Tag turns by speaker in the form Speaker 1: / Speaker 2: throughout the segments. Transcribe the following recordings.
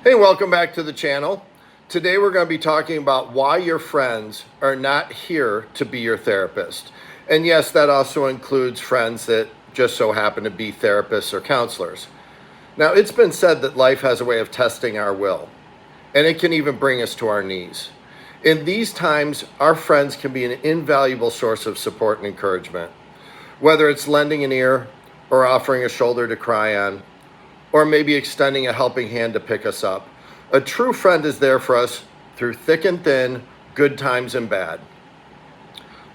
Speaker 1: Hey, welcome back to the channel. Today we're going to be talking about why your friends are not here to be your therapist. And yes, that also includes friends that just so happen to be therapists or counselors. Now, it's been said that life has a way of testing our will, and it can even bring us to our knees. In these times, our friends can be an invaluable source of support and encouragement, whether it's lending an ear or offering a shoulder to cry on, or maybe extending a helping hand to pick us up. A true friend is there for us through thick and thin, good times and bad.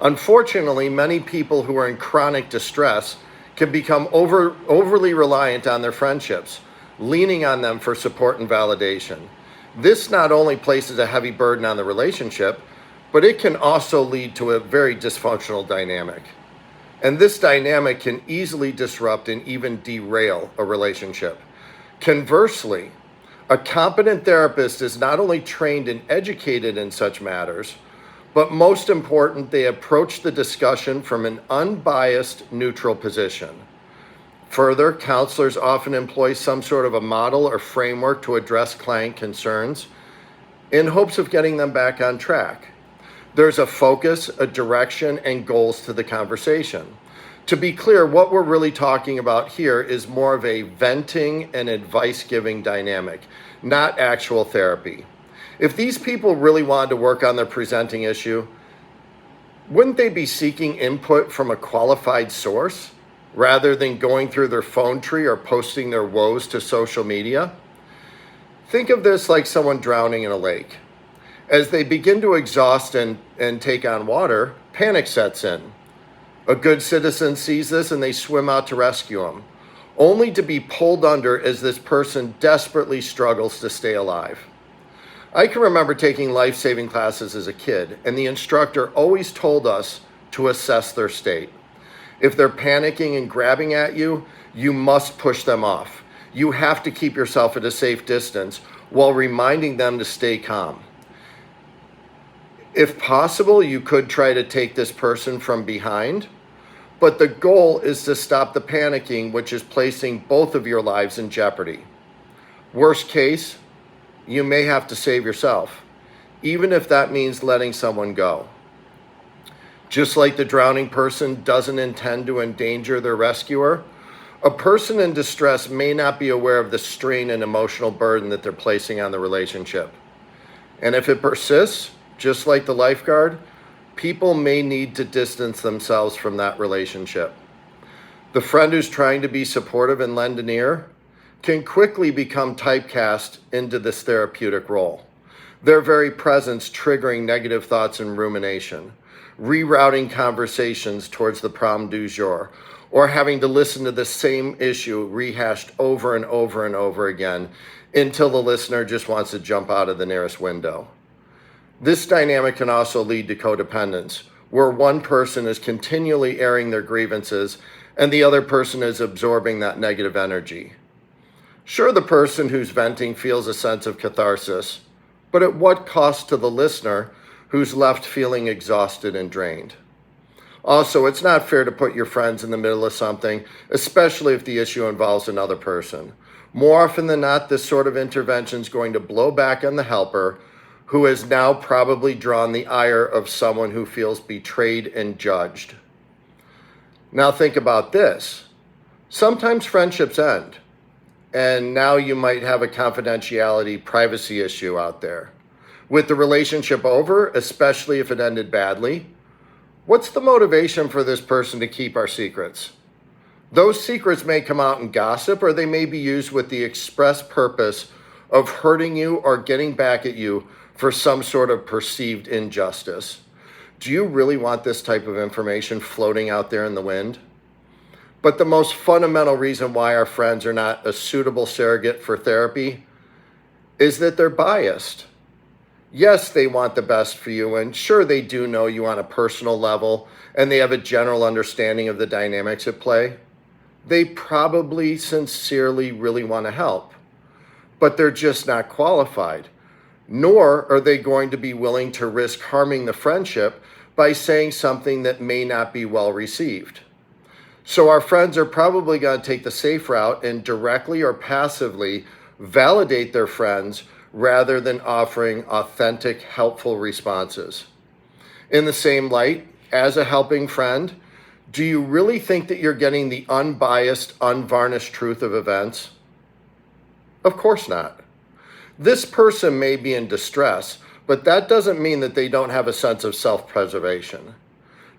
Speaker 1: Unfortunately, many people who are in chronic distress can become overly reliant on their friendships, leaning on them for support and validation. This not only places a heavy burden on the relationship, but it can also lead to a very dysfunctional dynamic. And this dynamic can easily disrupt and even derail a relationship. Conversely, a competent therapist is not only trained and educated in such matters, but most important, they approach the discussion from an unbiased, neutral position. Further, counselors often employ some sort of a model or framework to address client concerns in hopes of getting them back on track. There's a focus, a direction, and goals to the conversation. To be clear, what we're really talking about here is more of a venting and advice-giving dynamic, not actual therapy. If these people really wanted to work on their presenting issue, wouldn't they be seeking input from a qualified source rather than going through their phone tree or posting their woes to social media? Think of this like someone drowning in a lake. As they begin to exhaust and take on water, panic sets in. A good citizen sees this and they swim out to rescue him, only to be pulled under as this person desperately struggles to stay alive. I can remember taking life-saving classes as a kid, and the instructor always told us to assess their state. If they're panicking and grabbing at you, you must push them off. You have to keep yourself at a safe distance while reminding them to stay calm. If possible, you could try to take this person from behind, but the goal is to stop the panicking, which is placing both of your lives in jeopardy. Worst case, you may have to save yourself, even if that means letting someone go. Just like the drowning person doesn't intend to endanger their rescuer, a person in distress may not be aware of the strain and emotional burden that they're placing on the relationship. And if it persists, just like the lifeguard, people may need to distance themselves from that relationship. The friend who's trying to be supportive and lend an ear can quickly become typecast into this therapeutic role. Their very presence triggering negative thoughts and rumination, rerouting conversations towards the problem du jour, or having to listen to the same issue rehashed over and over and over again until the listener just wants to jump out of the nearest window. This dynamic can also lead to codependence, where one person is continually airing their grievances and the other person is absorbing that negative energy. Sure, the person who's venting feels a sense of catharsis, but at what cost to the listener who's left feeling exhausted and drained? Also, it's not fair to put your friends in the middle of something, especially if the issue involves another person. More often than not, this sort of intervention is going to blow back on the helper, who has now probably drawn the ire of someone who feels betrayed and judged. Now think about this. Sometimes friendships end, and now you might have a confidentiality privacy issue out there. With the relationship over, especially if it ended badly, what's the motivation for this person to keep our secrets? Those secrets may come out in gossip, or they may be used with the express purpose of hurting you or getting back at you for some sort of perceived injustice. Do you really want this type of information floating out there in the wind? But the most fundamental reason why our friends are not a suitable surrogate for therapy is that they're biased. Yes, they want the best for you, and sure, they do know you on a personal level, and they have a general understanding of the dynamics at play. They probably sincerely really want to help, but they're just not qualified. Nor are they going to be willing to risk harming the friendship by saying something that may not be well received. So our friends are probably going to take the safe route and directly or passively validate their friends rather than offering authentic, helpful responses. In the same light, as a helping friend, do you really think that you're getting the unbiased, unvarnished truth of events? Of course not. This person may be in distress, but that doesn't mean that they don't have a sense of self-preservation.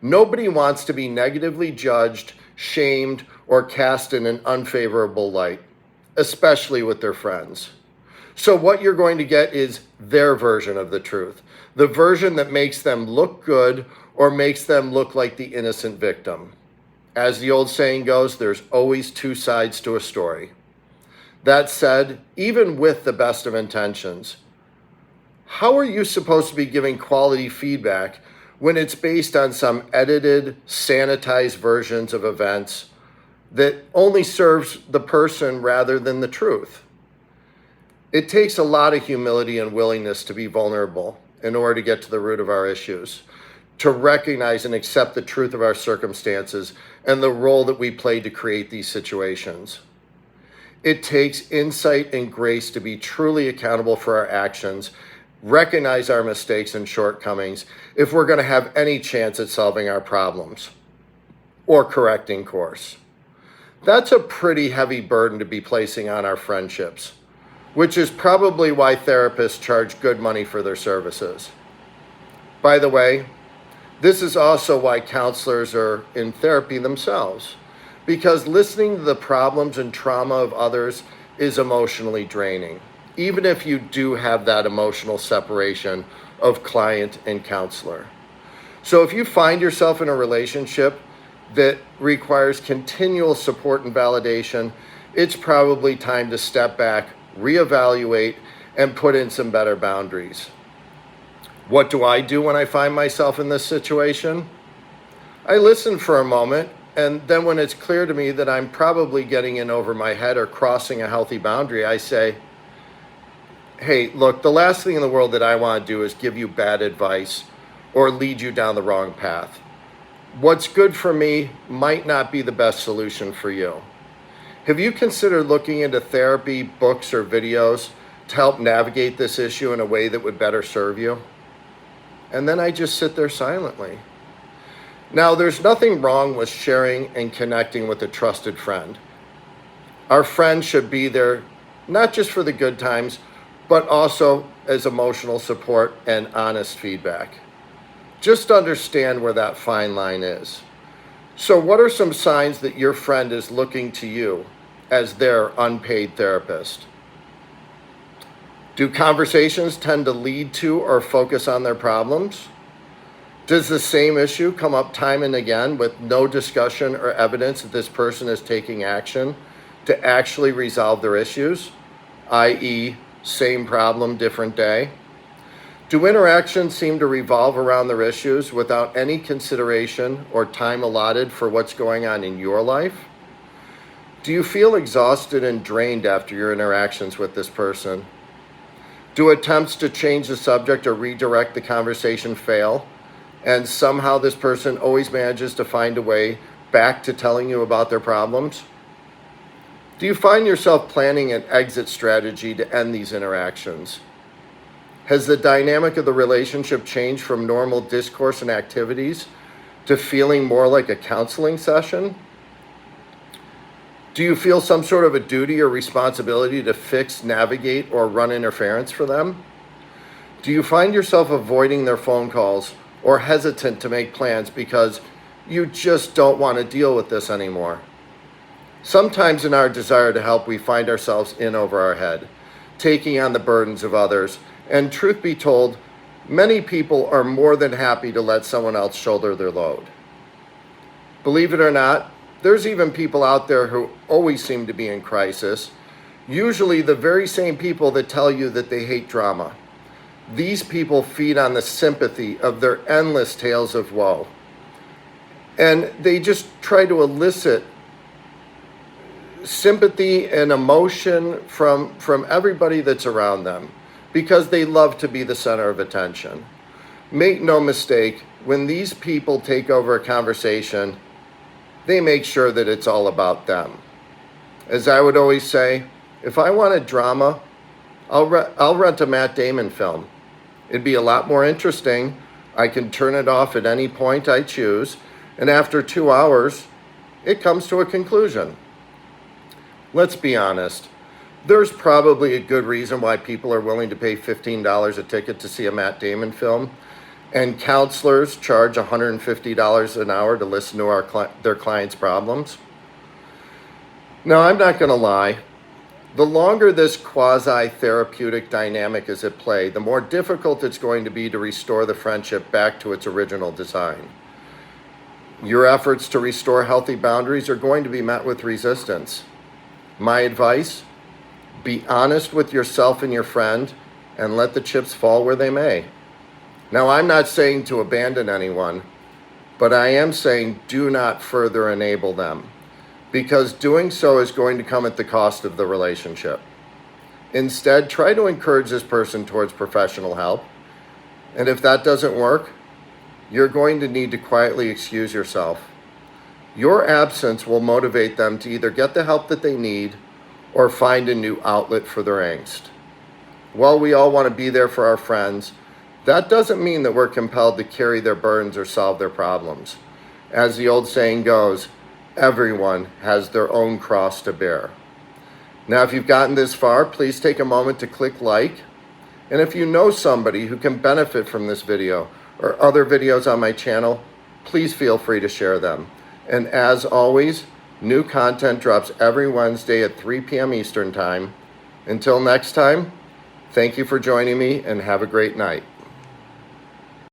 Speaker 1: Nobody wants to be negatively judged, shamed, or cast in an unfavorable light, especially with their friends. So what you're going to get is their version of the truth, the version that makes them look good or makes them look like the innocent victim. As the old saying goes, there's always two sides to a story. That said, even with the best of intentions, how are you supposed to be giving quality feedback when it's based on some edited, sanitized versions of events that only serves the person rather than the truth? It takes a lot of humility and willingness to be vulnerable in order to get to the root of our issues, to recognize and accept the truth of our circumstances and the role that we play to create these situations. It takes insight and grace to be truly accountable for our actions, recognize our mistakes and shortcomings if we're going to have any chance at solving our problems or correcting course. That's a pretty heavy burden to be placing on our friendships, which is probably why therapists charge good money for their services. By the way, this is also why counselors are in therapy themselves, because listening to the problems and trauma of others is emotionally draining, even if you do have that emotional separation of client and counselor. So if you find yourself in a relationship that requires continual support and validation, it's probably time to step back, reevaluate, and put in some better boundaries. What do I do when I find myself in this situation? I listen for a moment, and then when it's clear to me that I'm probably getting in over my head or crossing a healthy boundary, I say, hey, look, the last thing in the world that I want to do is give you bad advice or lead you down the wrong path. What's good for me might not be the best solution for you. Have you considered looking into therapy, books, or videos to help navigate this issue in a way that would better serve you? And then I just sit there silently. Now, there's nothing wrong with sharing and connecting with a trusted friend. Our friends should be there not just for the good times, but also as emotional support and honest feedback. Just understand where that fine line is. So what are some signs that your friend is looking to you as their unpaid therapist? Do conversations tend to lead to or focus on their problems? Does the same issue come up time and again with no discussion or evidence that this person is taking action to actually resolve their issues, i.e., same problem, different day? Do interactions seem to revolve around their issues without any consideration or time allotted for what's going on in your life? Do you feel exhausted and drained after your interactions with this person? Do attempts to change the subject or redirect the conversation fail, and somehow this person always manages to find a way back to telling you about their problems? Do you find yourself planning an exit strategy to end these interactions? Has the dynamic of the relationship changed from normal discourse and activities to feeling more like a counseling session? Do you feel some sort of a duty or responsibility to fix, navigate, or run interference for them? Do you find yourself avoiding their phone calls or hesitant to make plans because you just don't want to deal with this anymore? Sometimes in our desire to help, we find ourselves in over our head, taking on the burdens of others. And truth be told, many people are more than happy to let someone else shoulder their load. Believe it or not, there's even people out there who always seem to be in crisis, usually the very same people that tell you that they hate drama. These people feed on the sympathy of their endless tales of woe. And they just try to elicit sympathy and emotion from everybody that's around them because they love to be the center of attention. Make no mistake, when these people take over a conversation, they make sure that it's all about them. As I would always say, If I wanted drama, I'll rent a Matt Damon film. It'd be a lot more interesting. I can turn it off at any point I choose, and after 2 hours, it comes to a conclusion. Let's be honest. There's probably a good reason why people are willing to pay $15 a ticket to see a Matt Damon film, and counselors charge $150 an hour to listen to their clients' problems. Now, I'm not going to lie. The longer this quasi-therapeutic dynamic is at play, the more difficult it's going to be to restore the friendship back to its original design. Your efforts to restore healthy boundaries are going to be met with resistance. My advice: be honest with yourself and your friend, and let the chips fall where they may. Now, I'm not saying to abandon anyone, but I am saying do not further enable them, because doing so is going to come at the cost of the relationship. Instead, try to encourage this person towards professional help, and if that doesn't work, you're going to need to quietly excuse yourself. Your absence will motivate them to either get the help that they need or find a new outlet for their angst. While we all want to be there for our friends, that doesn't mean that we're compelled to carry their burdens or solve their problems. As the old saying goes, everyone has their own cross to bear. Now, if you've gotten this far, please take a moment to click like. And if you know somebody who can benefit from this video or other videos on my channel, please feel free to share them. And as always, new content drops every Wednesday at 3 p.m. Eastern Time. Until next time, thank you for joining me and have a great night.